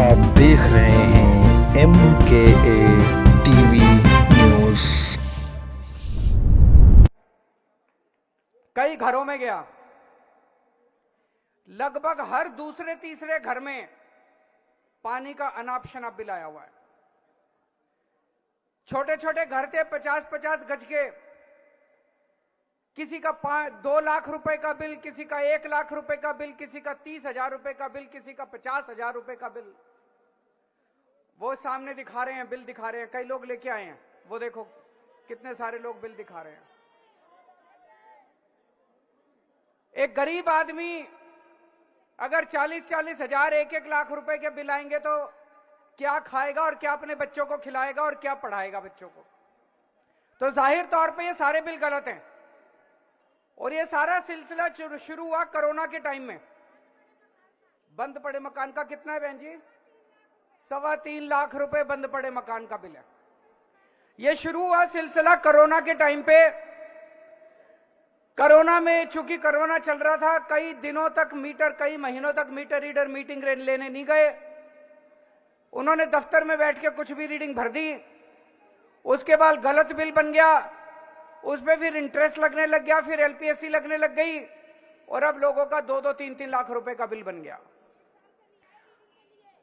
आप देख रहे हैं MKA टीवी न्यूज। कई घरों में गया, लगभग हर दूसरे तीसरे घर में पानी का अनाप शनाप बिल आया हुआ है। छोटे छोटे घर थे 50-50 गज के, किसी का 2 लाख रुपए का बिल, किसी का 1 लाख रुपए का बिल, किसी का 30,000 रुपए का बिल, किसी का 50,000 रुपए का बिल। वो सामने दिखा रहे हैं, बिल दिखा रहे हैं, कई लोग लेके आए हैं, वो देखो कितने सारे लोग बिल दिखा रहे हैं। एक गरीब आदमी अगर 40-40 हजार 1-1 लाख रुपए के बिल आएंगे तो क्या खाएगा और क्या अपने बच्चों को खिलाएगा और क्या पढ़ाएगा बच्चों को। तो जाहिर तौर पे ये सारे बिल गलत हैं। और ये सारा सिलसिला शुरू हुआ कोरोना के टाइम में। बंद पड़े मकान का कितना है बहन जी? 3.25 लाख रुपए बंद पड़े मकान का बिल है। ये शुरू हुआ सिलसिला कोरोना के टाइम पे। कोरोना में चूंकि कोरोना चल रहा था, कई दिनों तक मीटर, कई महीनों तक मीटर रीडर मीटिंग लेने नहीं गए। उन्होंने दफ्तर में बैठ के कुछ भी रीडिंग भर दी, उसके बाद गलत बिल बन गया, उसमें फिर इंटरेस्ट लगने लग गया, फिर LPSC लगने लग गई और अब लोगों का 2-2, 3-3 लाख रुपए का बिल बन गया।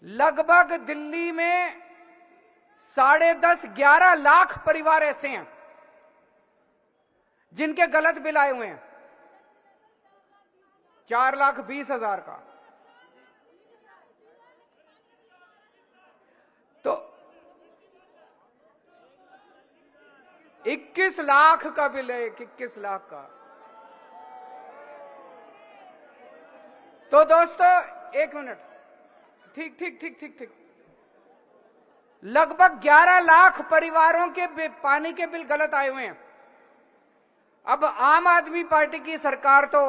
लगभग दिल्ली में 10.5-11 लाख परिवार ऐसे हैं जिनके गलत बिल आए हुए हैं। 4,20,000 का तो 21 लाख का बिल है। 21 लाख का। तो दोस्तों एक मिनट, ठीक। लगभग 11 लाख परिवारों के पानी के बिल गलत आए हुए हैं। अब आम आदमी पार्टी की सरकार तो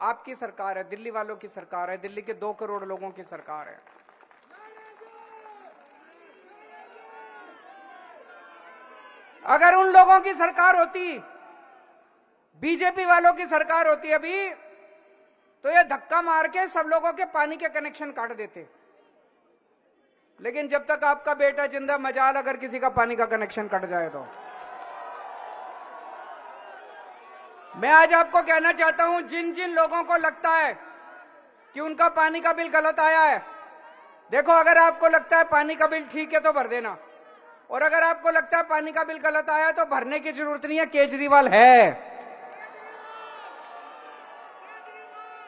आपकी सरकार है, दिल्ली वालों की सरकार है, दिल्ली के 2 करोड़ लोगों की सरकार है। अगर उन लोगों की सरकार होती, बीजेपी वालों की सरकार होती अभी, तो ये धक्का मार के सब लोगों के पानी के कनेक्शन काट देते। लेकिन जब तक आपका बेटा जिंदा, मजाल अगर किसी का पानी का कनेक्शन कट जाए तो। मैं आज आपको कहना चाहता हूं, जिन जिन लोगों को लगता है कि उनका पानी का बिल गलत आया है, देखो अगर आपको लगता है पानी का बिल ठीक है तो भर देना, और अगर आपको लगता है पानी का बिल गलत आया तो भरने की जरूरत नहीं है, केजरीवाल है।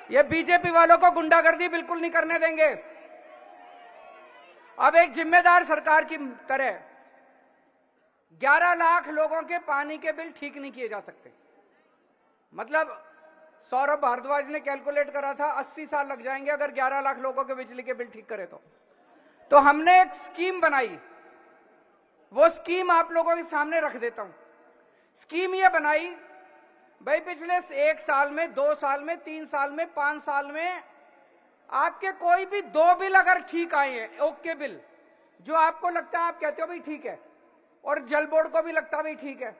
ये बीजेपी वालों को गुंडागर्दी बिल्कुल नहीं करने देंगे। अब एक जिम्मेदार सरकार की तरह 11 लाख लोगों के पानी के बिल ठीक नहीं किए जा सकते। मतलब सौरभ भारद्वाज ने कैलकुलेट करा था 80 साल लग जाएंगे अगर 11 लाख लोगों के बिजली के बिल ठीक करे तो हमने एक स्कीम बनाई, वो स्कीम आप लोगों के सामने रख देता हूं। स्कीम ये बनाई भाई, पिछले 1 साल में, 2 साल में, 3 साल में, 5 साल में आपके कोई भी 2 बिल अगर ठीक आए हैं, ओके बिल, जो आपको लगता है, आप कहते हो भाई ठीक है, और जल बोर्ड को भी लगता है भाई ठीक है,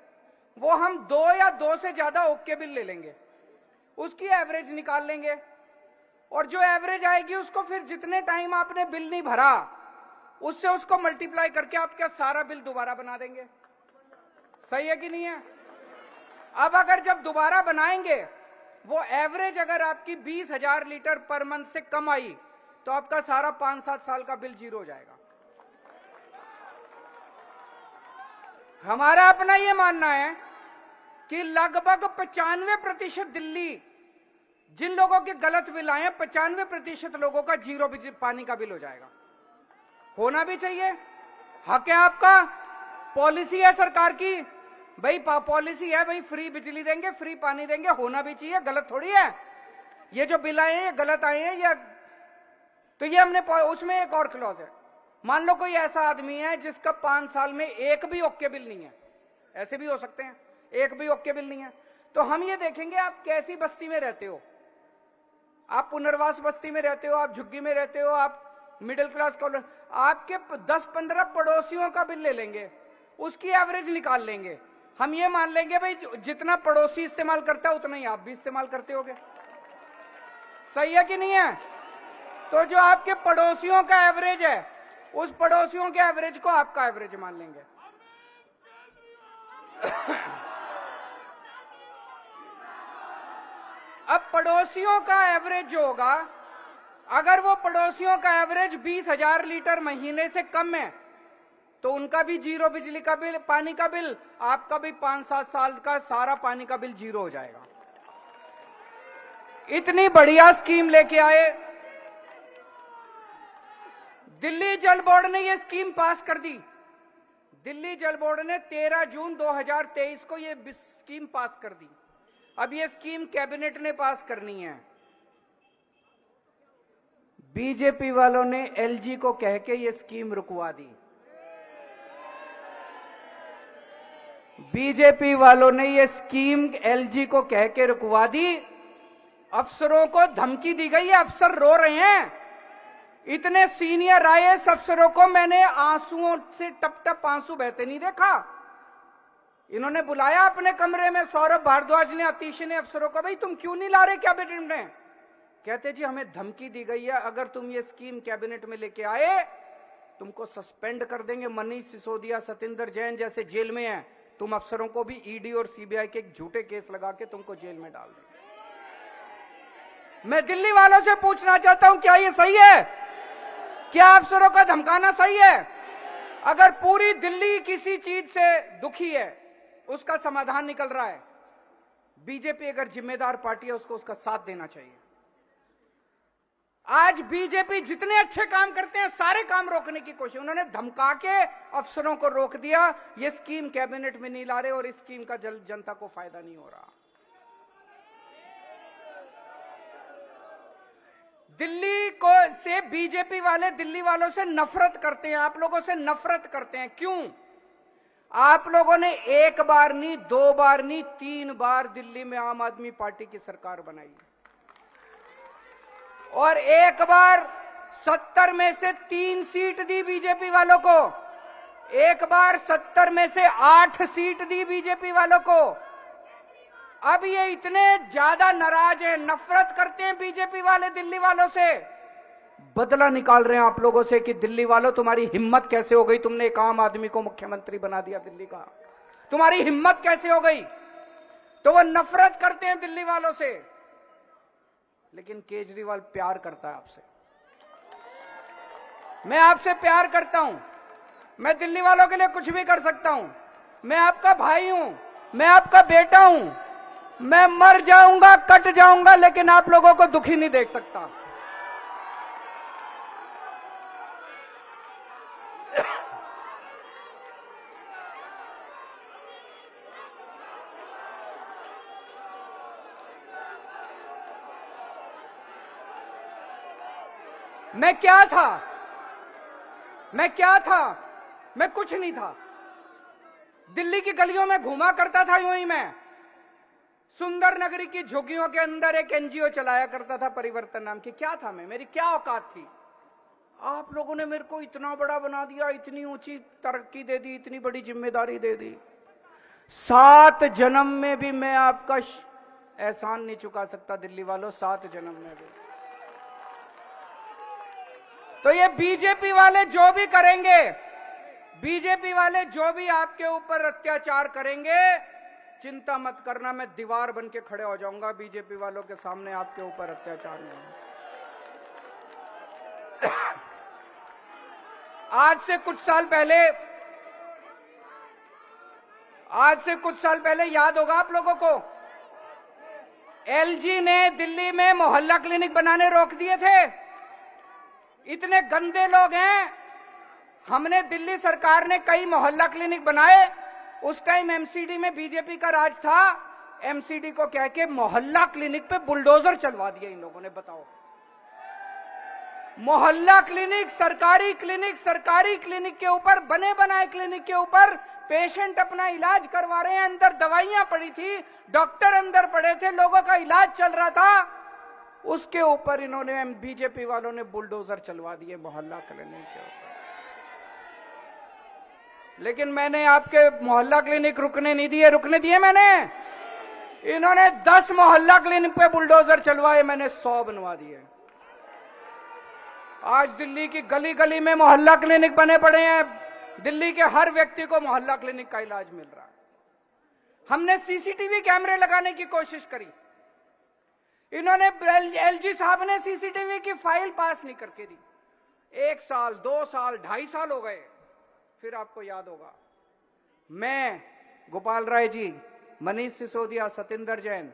वो हम 2 या 2 से ज्यादा ओके बिल ले लेंगे, उसकी एवरेज निकाल लेंगे, और जो एवरेज आएगी उसको फिर जितने टाइम आपने बिल नहीं भरा उससे उसको मल्टीप्लाई करके आपका सारा बिल दोबारा बना देंगे। सही है कि नहीं है? अब अगर जब दोबारा बनाएंगे, वो एवरेज अगर आपकी 20,000 लीटर पर मंथ से कम आई तो आपका सारा 5-7 साल का बिल जीरो हो जाएगा। हमारा अपना ये मानना है कि लगभग 95% दिल्ली, जिन लोगों के गलत बिल आए हैं, 95% लोगों का जीरो पानी का बिल हो जाएगा। होना भी चाहिए, हक है आपका, पॉलिसी है सरकार की भाई, पॉलिसी है भाई, फ्री बिजली देंगे, फ्री पानी देंगे, होना भी चाहिए, गलत थोड़ी है। ये जो बिल आए हैं ये गलत आए हैं, ये तो ये हमने, उसमें एक और क्लॉज है, मान लो कोई ऐसा आदमी है जिसका 5 साल में एक भी ओके बिल नहीं है, ऐसे भी हो सकते हैं, एक भी ओके बिल नहीं है, तो हम ये देखेंगे आप कैसी बस्ती में रहते हो, आप पुनर्वास बस्ती में रहते हो, आप झुग्गी में रहते हो, आप मिडिल क्लास कॉलोनी, आपके 10-15 पड़ोसियों का बिल ले लेंगे, उसकी एवरेज निकाल लेंगे, हम ये मान लेंगे भाई जितना पड़ोसी इस्तेमाल करता है उतना ही आप भी इस्तेमाल करते होगे। सही है कि नहीं है? तो जो आपके पड़ोसियों का एवरेज है, उस पड़ोसियों के एवरेज को आपका एवरेज मान लेंगे। अब पड़ोसियों का एवरेज जो होगा, अगर वो पड़ोसियों का एवरेज 20,000 लीटर महीने से कम है, तो उनका भी जीरो बिजली का बिल, पानी का बिल, आपका भी 5-7 साल का सारा पानी का बिल जीरो हो जाएगा। इतनी बढ़िया स्कीम लेके आए। दिल्ली जल बोर्ड ने ये स्कीम पास कर दी। दिल्ली जल बोर्ड ने 13 जून 2023 को ये स्कीम पास कर दी। अब ये स्कीम कैबिनेट ने पास करनी है। बीजेपी वालों ने एलजी को कह के ये स्कीम रुकवा दी। बीजेपी वालों ने ये स्कीम एलजी को कह के रुकवा दी। अफसरों को धमकी दी गई है, अफसर रो रहे हैं। इतने सीनियर आईएएस अफसरों को मैंने आंसुओं से टप टप आंसू बहते नहीं देखा। इन्होंने बुलाया अपने कमरे में, सौरभ भारद्वाज ने, अतीश ने अफसरों को, भाई तुम क्यों नहीं ला रहे कैबिनेट में? कहते जी हमें धमकी दी गई है, अगर तुम ये स्कीम कैबिनेट में लेके आए तुमको सस्पेंड कर देंगे। मनीष सिसोदिया, सतिंदर जैन जैसे जेल में हैं, तुम अफसरों को भी ईडी और सीबीआई के एक झूठे केस लगा के तुमको जेल में डाल देंगे। मैं दिल्ली वालों से पूछना चाहता हूं, क्या ये सही है? क्या अफसरों का धमकाना सही है? अगर पूरी दिल्ली किसी चीज से दुखी है, उसका समाधान निकल रहा है, बीजेपी अगर जिम्मेदार पार्टी है उसको उसका साथ देना चाहिए। आज बीजेपी जितने अच्छे काम करते हैं सारे काम रोकने की कोशिश, उन्होंने धमका के अफसरों को रोक दिया। ये स्कीम कैबिनेट में नहीं ला रहे और इस स्कीम का जनता को फायदा नहीं हो रहा। दिल्ली को से बीजेपी वाले दिल्ली वालों से नफरत करते हैं, आप लोगों से नफरत करते हैं। क्यों? आप लोगों ने एक बार नहीं, 2 बार नहीं, 3 बार दिल्ली में आम आदमी पार्टी की सरकार बनाई और एक बार 70 में से 3 सीट दी बीजेपी वालों को, एक बार 70 में से 8 सीट दी बीजेपी वालों को। अब ये इतने ज्यादा नाराज हैं, नफरत करते हैं बीजेपी वाले दिल्ली वालों से, बदला निकाल रहे हैं आप लोगों से कि दिल्ली वालों तुम्हारी हिम्मत कैसे हो गई, तुमने एक आम आदमी को मुख्यमंत्री बना दिया दिल्ली का, तुम्हारी हिम्मत कैसे हो गई? तो वो नफरत करते हैं दिल्ली वालों से। लेकिन केजरीवाल प्यार करता है आपसे। मैं आपसे प्यार करता हूं, मैं दिल्ली वालों के लिए कुछ भी कर सकता हूं। मैं आपका भाई हूं, मैं आपका बेटा हूं, मैं मर जाऊंगा, कट जाऊंगा, लेकिन आप लोगों को दुखी नहीं देख सकता। मैं क्या था? मैं क्या था? मैं कुछ नहीं था। दिल्ली की गलियों में घूमा करता था यूं ही। मैं सुंदर नगरी की झुग्गियों के अंदर एक एनजीओ चलाया करता था, परिवर्तन नाम की। क्या था मैं? मेरी क्या औकात थी? आप लोगों ने मेरे को इतना बड़ा बना दिया, इतनी ऊंची तरक्की दे दी, इतनी बड़ी जिम्मेदारी दे दी। 7 जन्म में भी मैं आपका एहसान नहीं चुका सकता दिल्ली वालों, 7 जन्म में भी। तो ये बीजेपी वाले जो भी करेंगे, बीजेपी वाले जो भी आपके ऊपर अत्याचार करेंगे, चिंता मत करना, मैं दीवार बन के खड़े हो जाऊंगा बीजेपी वालों के सामने, आपके ऊपर अत्याचार नहीं। आज से कुछ साल पहले याद होगा आप लोगों को, एलजी ने दिल्ली में मोहल्ला क्लिनिक बनाने रोक दिए थे। इतने गंदे लोग हैं। हमने, दिल्ली सरकार ने कई मोहल्ला क्लिनिक बनाए। उस टाइम एमसीडी में बीजेपी का राज था। एमसीडी को कह के मोहल्ला क्लिनिक पे बुलडोजर चलवा दिया इन लोगों ने। बताओ, मोहल्ला क्लिनिक, सरकारी क्लिनिक के ऊपर, बने बनाए क्लिनिक के ऊपर पेशेंट अपना इलाज करवा रहे हैं। अंदर दवाइयां पड़ी थी, डॉक्टर अंदर पड़े थे, लोगों का इलाज चल रहा था। उसके ऊपर इन्होंने, बीजेपी वालों ने बुलडोजर चलवा दिए मोहल्ला क्लिनिक के ऊपर। लेकिन मैंने आपके मोहल्ला क्लिनिक रुकने नहीं दिए। रुकने दिए मैंने? इन्होंने 10 मोहल्ला क्लिनिक पे बुलडोजर चलवाए, मैंने 100 बनवा दिए। आज दिल्ली की गली गली में मोहल्ला क्लिनिक बने पड़े हैं। दिल्ली के हर व्यक्ति को मोहल्ला क्लिनिक का इलाज मिल रहा है। हमने सीसीटीवी कैमरे लगाने की कोशिश करी, इन्होंने एलजी साहब ने सीसीटीवी की फाइल पास नहीं करके दी। 1 साल, 2 साल, 2.5 साल हो गए। फिर आपको याद होगा, मैं, गोपाल राय जी, मनीष सिसोदिया, सतिंदर जैन,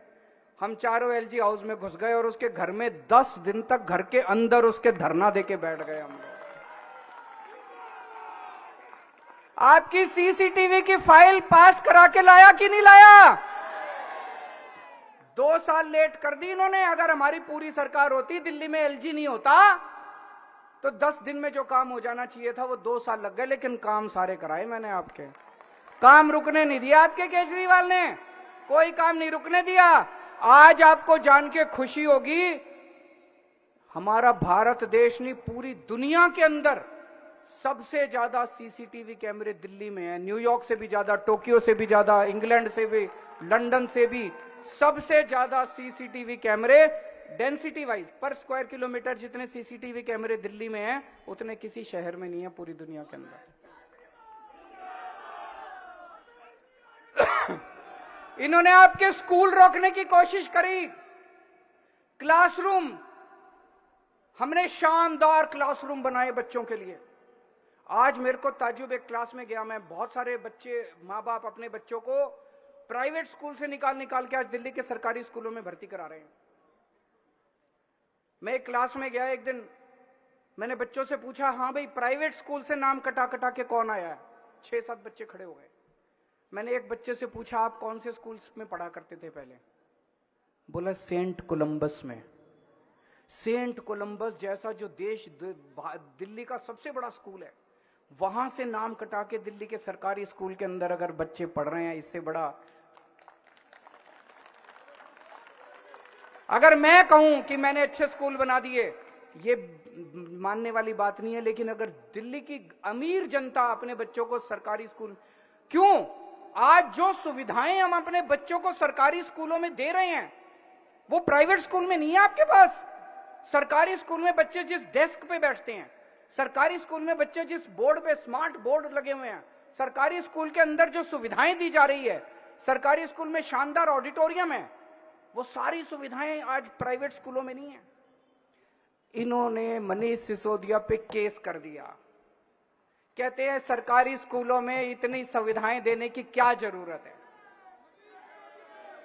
हम चारों एलजी हाउस में घुस गए और उसके घर में 10 दिन तक घर के अंदर उसके धरना देके बैठ गए हम लोग। आपकी सीसीटीवी की फाइल पास करा के लाया कि नहीं लाया? 2 साल लेट कर दी इन्होंने। अगर हमारी पूरी सरकार होती, दिल्ली में एलजी नहीं होता, तो 10 दिन में जो काम हो जाना चाहिए था वो 2 साल लग गए। लेकिन काम सारे कराए मैंने आपके, काम रुकने नहीं दिया आपके केजरीवाल ने, कोई काम नहीं रुकने दिया। आज आपको जान के खुशी होगी, हमारा भारत देश नहीं पूरी दुनिया के अंदर सबसे ज्यादा सीसीटीवी कैमरे दिल्ली में है। न्यूयॉर्क से भी ज्यादा, टोक्यो से भी ज्यादा, इंग्लैंड से भी, लंदन से भी सबसे ज्यादा सीसीटीवी कैमरे डेंसिटी वाइज पर स्क्वायर किलोमीटर जितने सीसीटीवी कैमरे दिल्ली में हैं उतने किसी शहर में नहीं है पूरी दुनिया के अंदर। इन्होंने आपके स्कूल रोकने की कोशिश करी। क्लासरूम, हमने शानदार क्लासरूम बनाए बच्चों के लिए। आज मेरे को ताज्जुब, एक क्लास में गया मैं, बहुत सारे बच्चे, माँ बाप अपने बच्चों को प्राइवेट स्कूल से निकाल के आज दिल्ली के सरकारी स्कूलों में भर्ती करा रहे हैं। मैं एक क्लास में गया एक दिन, मैंने बच्चों से पूछा, हाँ भाई प्राइवेट स्कूल से नाम कटा के कौन आया है? 6-7 बच्चे खड़े हो गए। मैंने एक बच्चे से पूछा, आप कौन से स्कूल में पढ़ा करते थे पहले? बोला सेंट कोलंबस में। सेंट कोलंबस जैसा जो देश, दिल्ली का सबसे बड़ा स्कूल है, वहां से नाम कटा के दिल्ली के सरकारी स्कूल के अंदर अगर बच्चे पढ़ रहे हैं, इससे बड़ा। अगर मैं कहूं कि मैंने अच्छे स्कूल बना दिए, ये मानने वाली बात नहीं है, लेकिन अगर दिल्ली की अमीर जनता अपने बच्चों को सरकारी स्कूल, क्यों आज जो सुविधाएं हम अपने बच्चों को सरकारी स्कूलों में दे रहे हैं वो प्राइवेट स्कूल में नहीं है आपके पास। सरकारी स्कूल में बच्चे जिस डेस्क पे बैठते हैं, सरकारी स्कूल में बच्चे जिस बोर्ड पे, स्मार्ट बोर्ड लगे हुए हैं, सरकारी स्कूल के अंदर जो सुविधाएं दी जा रही है, सरकारी स्कूल में शानदार ऑडिटोरियम है, वो सारी सुविधाएं आज प्राइवेट स्कूलों में नहीं है। इन्होंने मनीष सिसोदिया पे केस कर दिया। कहते हैं सरकारी स्कूलों में इतनी सुविधाएं देने की क्या जरूरत है।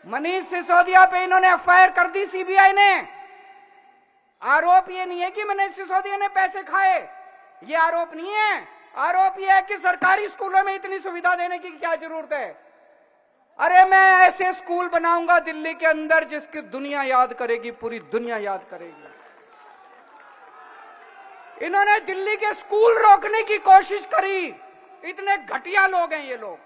मनीष सिसोदिया पे इन्होंने एफआईआर कर दी सीबीआई ने। आरोप ये नहीं है कि मनीष सिसोदिया ने पैसे खाए, ये आरोप नहीं है। आरोप ये है कि सरकारी स्कूलों में इतनी सुविधा देने की क्या जरूरत है। अरे मैं ऐसे स्कूल बनाऊंगा दिल्ली के अंदर जिसकी दुनिया याद करेगी, पूरी दुनिया याद करेगी। इन्होंने दिल्ली के स्कूल रोकने की कोशिश करी। इतने घटिया लोग हैं ये लोग।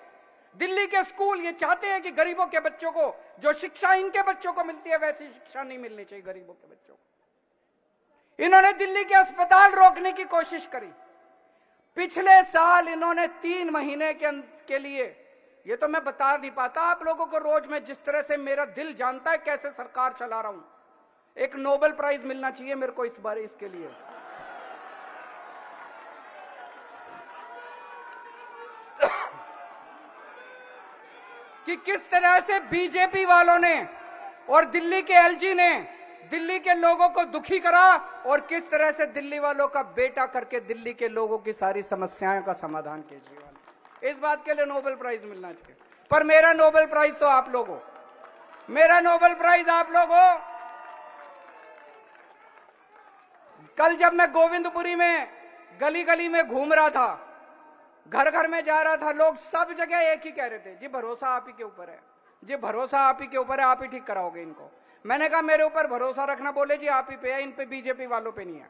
दिल्ली के स्कूल, ये चाहते हैं कि गरीबों के बच्चों को जो शिक्षा इनके बच्चों को मिलती है वैसी शिक्षा नहीं मिलनी चाहिए गरीबों के बच्चों को। इन्होंने दिल्ली के अस्पताल रोकने की कोशिश करी। पिछले साल इन्होंने 3 महीने के लिए, ये तो मैं बता नहीं पाता आप लोगों को, रोज में जिस तरह से मेरा दिल जानता है कैसे सरकार चला रहा हूं, एक नोबेल प्राइज मिलना चाहिए मेरे को इस बार इसके लिए। कि किस तरह से बीजेपी वालों ने और दिल्ली के एलजी ने दिल्ली के लोगों को दुखी करा और किस तरह से दिल्ली वालों का बेटा करके दिल्ली के लोगों की सारी समस्याओं का समाधान केजरीवाल। इस बात के लिए नोबेल प्राइज मिलना चाहिए। पर मेरा नोबेल प्राइज तो आप लोग हो, मेरा नोबेल प्राइज आप लोग हो। कल जब मैं गोविंदपुरी में गली गली में घूम रहा था, घर घर में जा रहा था, लोग सब जगह एक ही कह रहे थे, जी भरोसा आप ही के ऊपर है, जी भरोसा आप ही के ऊपर है, आप ही ठीक कराओगे इनको। मैंने कहा मेरे ऊपर भरोसा रखना, बोले जी आप ही पे है, इन पे बीजेपी वालों पे नहीं है।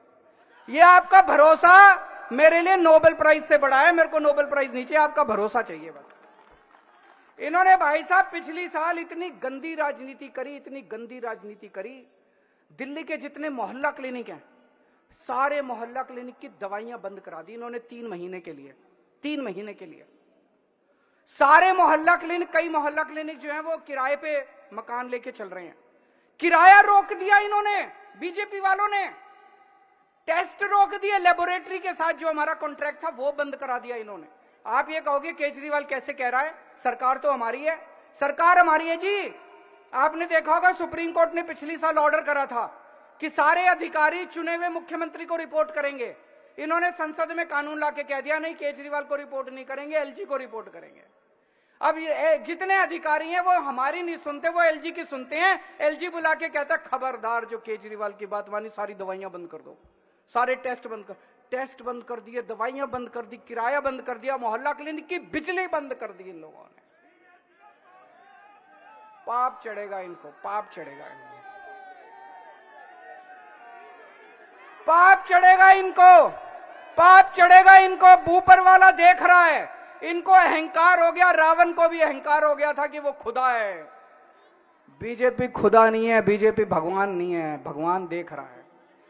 ये आपका भरोसा मेरे लिए नोबेल प्राइज से बड़ा है, मेरे को नोबेल प्राइज नहीं चाहिए, आपका भरोसा चाहिए बस। इन्होंने भाई साहब पिछली साल इतनी गंदी राजनीति करी, इतनी गंदी राजनीति करी। दिल्ली के जितने मोहल्ला क्लिनिक हैं, सारे मोहल्ला क्लिनिक की दवाइयां बंद करा दी इन्होंने 3 महीने के लिए। 3 महीने के लिए सारे मोहल्ला क्लिनिक, कई मोहल्ला क्लिनिक जो है वो किराए पे मकान लेके चल रहे हैं, किराया रोक दिया इन्होंने बीजेपी वालों ने। टेस्ट रोक दिए, लेबोरेटरी के साथ जो हमारा कॉन्ट्रैक्ट था वो बंद करा दिया इन्होंने। आप ये कहोगे केजरीवाल कैसे कह रहा है, सरकार तो हमारी है। सरकार हमारी है जी। आपने देखा होगा सुप्रीम कोर्ट ने पिछली साल ऑर्डर करा था कि सारे अधिकारी चुने हुए मुख्यमंत्री को रिपोर्ट करेंगे। इन्होंने संसद में कानून लाके कह दिया नहीं, केजरीवाल को रिपोर्ट नहीं करेंगे, एलजी को रिपोर्ट करेंगे। अब ये जितने अधिकारी हैं वो हमारी नहीं सुनते, वो एलजी की सुनते हैं। एलजी बुला के कहता है खबरदार जो केजरीवाल की बात मानी सारी दवाइयां बंद कर दो, सारे टेस्ट बंद कर। टेस्ट बंद कर दिए, दवाइयां बंद कर दी, किराया बंद कर दिया, मोहल्ला क्लिनिक की बिजली बंद कर दी इन लोगों ने। पाप चढ़ेगा इनको, पाप चढ़ेगा इनको, पाप चढ़ेगा इनको, पाप चढ़ेगा इनको। ऊपर वाला देख रहा है, इनको अहंकार हो गया। रावण को भी अहंकार हो गया था कि वो खुदा है। बीजेपी खुदा नहीं है, बीजेपी भगवान नहीं है, भगवान देख रहा है।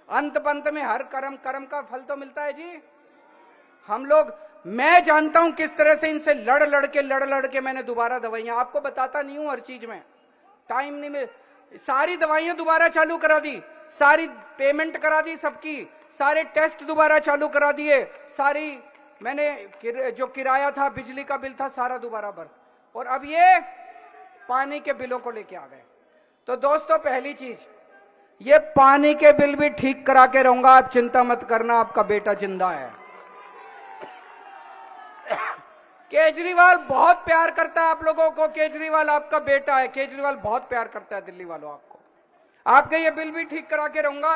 अंत पंत में हर कर्म का फल तो मिलता है जी। हम लोग, मैं जानता हूं किस तरह से इनसे लड़ लड़ के मैंने दोबारा दवाइयां, आपको बताता नहीं हूं हर चीज में, टाइम नहीं मिल। सारी दवाइयां दोबारा चालू करा दी, सारी पेमेंट करा दी सबकी, सारे टेस्ट दोबारा चालू करा दिए, सारी मैंने जो किराया था, बिजली का बिल था, सारा दोबारा भर। और अब ये पानी के बिलों को लेके आ गए। तो दोस्तों पहली चीज, ये पानी के बिल भी ठीक करा के रहूंगा, आप चिंता मत करना, आपका बेटा जिंदा है। केजरीवाल बहुत प्यार करता है आप लोगों को, केजरीवाल आपका बेटा है, केजरीवाल बहुत प्यार करता है दिल्ली वालों आपको। आपके ये बिल भी ठीक करा के रहूंगा,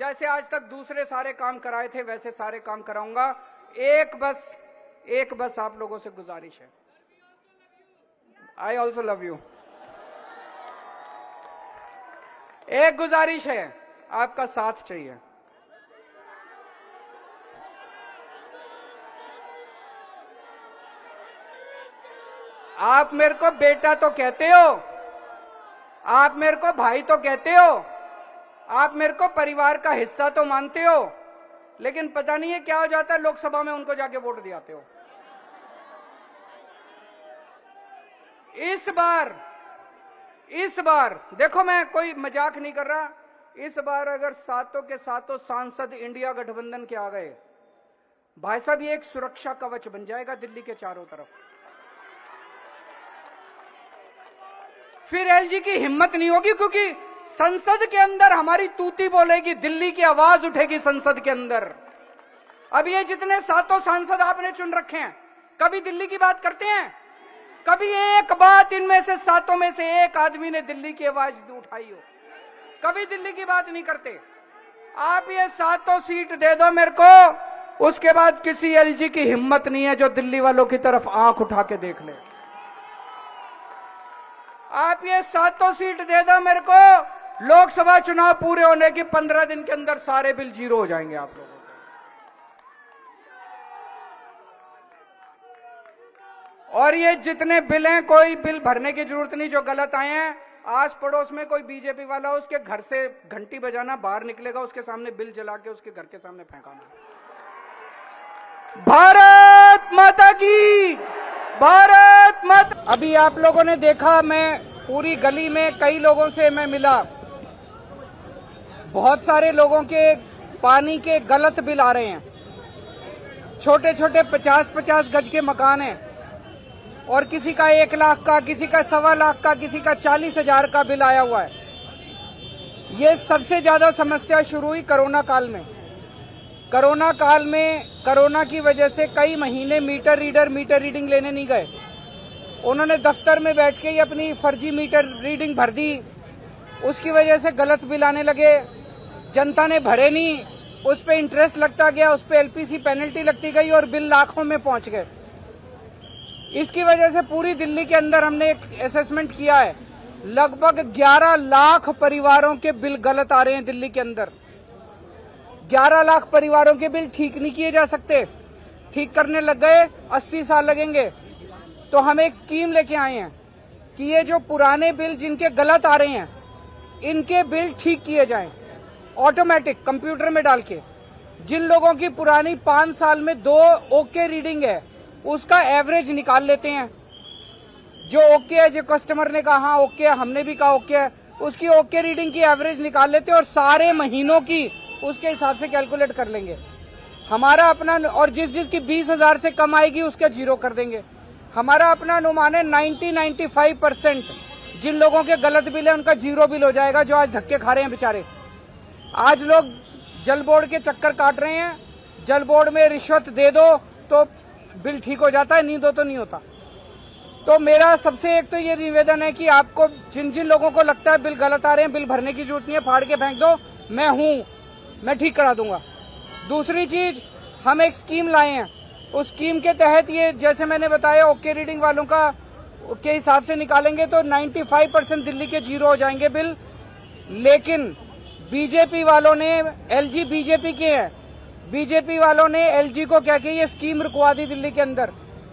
जैसे आज तक दूसरे सारे काम कराए थे वैसे सारे काम कराऊंगा। एक बस आप लोगों से गुजारिश है, आई ऑल्सो लव यू। एक गुजारिश है, आपका साथ चाहिए। आप मेरे को बेटा तो कहते हो, आप मेरे को भाई तो कहते हो, आप मेरे को परिवार का हिस्सा तो मानते हो, लेकिन पता नहीं है क्या हो जाता है, लोकसभा में उनको जाके वोट दिलाते हो। इस बार देखो, मैं कोई मजाक नहीं कर रहा, इस बार अगर सातों के सातों सांसद इंडिया गठबंधन के आ गए, भाई साहब ये एक सुरक्षा कवच बन जाएगा दिल्ली के चारों तरफ। फिर एलजी की हिम्मत नहीं होगी, क्योंकि संसद के अंदर हमारी तूती बोलेगी, दिल्ली की आवाज उठेगी संसद के अंदर। अब ये जितने सातों सांसद आपने चुन रखे हैं, कभी दिल्ली की बात करते हैं? कभी एक बात इनमें से सातों में से एक आदमी ने दिल्ली की आवाज उठाई हो? कभी दिल्ली की बात नहीं करते। आप ये सातों सीट दे दो मेरे को, उसके बाद किसी एलजी की हिम्मत नहीं है जो दिल्ली वालों की तरफ आंख उठा के देख ले। आप ये सातों सीट दे दो मेरे को, लोकसभा चुनाव पूरे होने की 15 दिन के अंदर सारे बिल जीरो हो जाएंगे आप लोगों के। और ये जितने बिल हैं, कोई बिल भरने की जरूरत नहीं। जो गलत आए हैं, आस पड़ोस में कोई बीजेपी वाला हो, उसके घर से घंटी बजाना, बाहर निकलेगा उसके सामने बिल जला के उसके घर के सामने फेंकाना। भारत माता की, भारत माता। अभी आप लोगों ने देखा, मैं पूरी गली में कई लोगों से मैं मिला, बहुत सारे लोगों के पानी के गलत बिल आ रहे हैं। छोटे छोटे 50-50 गज के मकान हैं और किसी का 1 लाख का, किसी का 1.25 लाख का, किसी का 40,000 का बिल आया हुआ है। ये सबसे ज्यादा समस्या शुरू हुई कोरोना काल में। कोरोना काल में कोरोना की वजह से कई महीने मीटर रीडिंग लेने नहीं गए। उन्होंने दफ्तर में बैठ के ही अपनी फर्जी मीटर रीडिंग भर दी, उसकी वजह से गलत बिल आने लगे। जनता ने भरे नहीं, उस पे इंटरेस्ट लगता गया, उस पे एलपीसी पेनल्टी लगती गई और बिल लाखों में पहुंच गए। इसकी वजह से पूरी दिल्ली के अंदर हमने एक असेसमेंट किया है, लगभग 11 लाख परिवारों के बिल गलत आ रहे हैं दिल्ली के अंदर। 11 लाख परिवारों के बिल ठीक नहीं किए जा सकते। ठीक करने लग गए 80 साल लगेंगे। तो हम एक स्कीम लेके आए हैं कि ये जो पुराने बिल जिनके गलत आ रहे हैं, इनके बिल ठीक किए जाएं, ऑटोमेटिक कंप्यूटर में डाल के। जिन लोगों की पुरानी 5 साल में 2 ओके रीडिंग है, उसका एवरेज निकाल लेते हैं। जो ओके है, जो कस्टमर ने कहा हाँ ओके है, हमने भी कहा ओके है, उसकी ओके रीडिंग की एवरेज निकाल लेते हैं और सारे महीनों की उसके हिसाब से कैलकुलेट कर लेंगे। हमारा अपना, और जिसकी 20,000 से कम आएगी उसका जीरो कर देंगे। हमारा अपना अनुमान है 90-95% जिन लोगों के गलत बिल है उनका जीरो बिल हो जाएगा, जो आज धक्के खा रहे हैं बेचारे। आज लोग जल बोर्ड के चक्कर काट रहे हैं, जल बोर्ड में रिश्वत दे दो तो बिल ठीक हो जाता है, नहीं दो तो नहीं होता। तो मेरा सबसे एक तो ये निवेदन है कि आपको जिन जिन लोगों को लगता है बिल गलत आ रहे हैं, बिल भरने की जरूरत नहीं है, फाड़ के फेंक दो, मैं ठीक करा दूंगा। दूसरी चीज, हम एक स्कीम लाए हैं, उस स्कीम के तहत ये जैसे मैंने बताया ओके रीडिंग वालों का के हिसाब से निकालेंगे तो 95% दिल्ली के जीरो हो जाएंगे बिल। लेकिन बीजेपी वालों ने, एलजी बीजेपी के हैं, बीजेपी वालों ने एलजी को कह के ये स्कीम रुकवा दी, दिल्ली के अंदर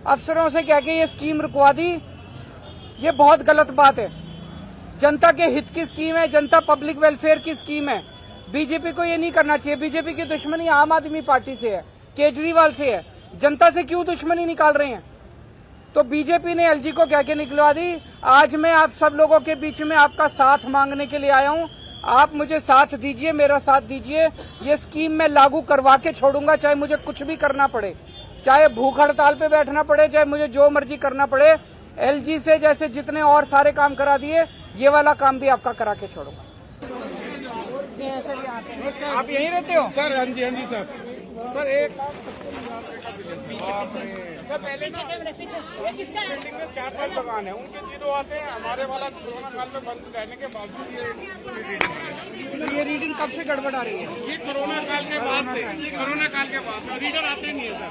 अफसरों से कह के ये स्कीम रुकवा दी। ये बहुत गलत बात है। जनता के हित की स्कीम है, जनता पब्लिक वेलफेयर की स्कीम है। बीजेपी को ये नहीं करना चाहिए। बीजेपी की दुश्मनी आम आदमी पार्टी से है, केजरीवाल से है, जनता से क्यों दुश्मनी निकाल रहे हैं? तो बीजेपी ने एलजी को कह के निकलवा दी। आज मैं आप सब लोगों के बीच में आपका साथ मांगने के लिए आया हूं। आप मुझे साथ दीजिए, मेरा साथ दीजिए। ये स्कीम मैं लागू करवा के छोड़ूंगा, चाहे मुझे कुछ भी करना पड़े, चाहे भूख हड़ताल पे बैठना पड़े, चाहे मुझे जो मर्जी करना पड़े। एलजी से जैसे जितने और सारे काम करा दिए, ये वाला काम भी आपका करा के छोड़ूंगा। आप यहीं रहते हो सर? हाँ जी सर। सर एक सर पहले बिल्डिंग में 4 दुकान है, उनके जीरो आते हैं। हमारे वाला कोरोना काल में बंद रहने के बावजूद ये रीडिंग कब से गड़बड़ आ रही है? ये कोरोना काल के बाद से, कोरोना काल के बाद से रीडर आते नहीं है सर।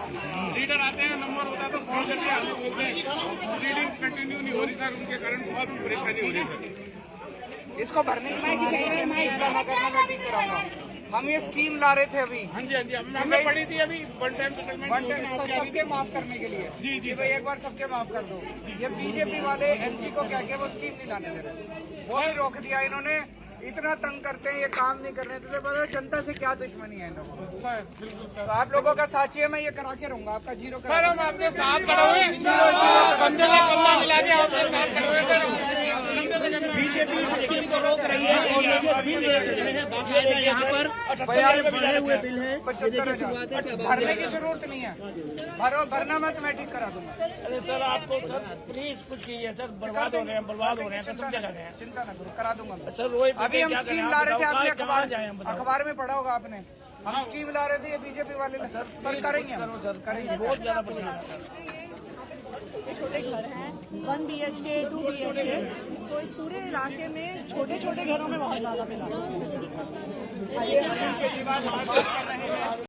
रीडर आते हैं, नंबर होता है तो फोन करके हमें बोलते हैं रीडिंग कंटिन्यू नहीं हो रही सर। उनके कारण बहुत परेशानी हो रही है सर। इसको भरने की मैं ठीक कराऊंगा। हम ये स्कीम ला रहे थे अभी। हाँ जी हमने पढ़ी थी अभी, वन टाइम सेटलमेंट सबके माफ करने के लिए। जी भाई एक बार सबके माफ कर दो। ये बीजेपी वाले एलजी को क्या वो स्कीम नहीं लाने दे रहे, वो भी रोक दिया इन्होंने। इतना तंग करते हैं, ये काम नहीं करने देते। पता है जनता से क्या दुश्मनी है इन लोगों को। सर बिल्कुल सर। तो आप लोगों का साथ चाहिए, मैं ये करा के रहूंगा आपका जीरो। सर हम आपके साथ खड़े हुए, बंदे से कल्ला मिला के आपके साथ खड़े हुए सर। बीजेपी स्कीम को रोक रही है और ये जो बिल है यहाँ पर भरे हुए बिल है, 75,000 भरने की जरूरत नहीं है। भरना मैं तुम्हें ठीक करा दूंगा। अरे सर आपको सर प्लीज कुछ कीजिए सर, बर्बाद हो रहे हैं, कसम से लगे हैं। चिंता न करो, करा दूंगा मैं। सर रोहित अभी हम स्कीम ला रहे थे, आपने अखबार अखबार में पढ़ा होगा आपने। हम स्कीम ला रहे थे, ये बीजेपी वाले पर करेंगे हम, करेंगे। बहुत ज्यादा परेशान। छोटे घर हैं, 1 BHK 2 BHK, तो इस पूरे इलाके में छोटे छोटे घरों में बहुत ज्यादा बिल आ रहा है।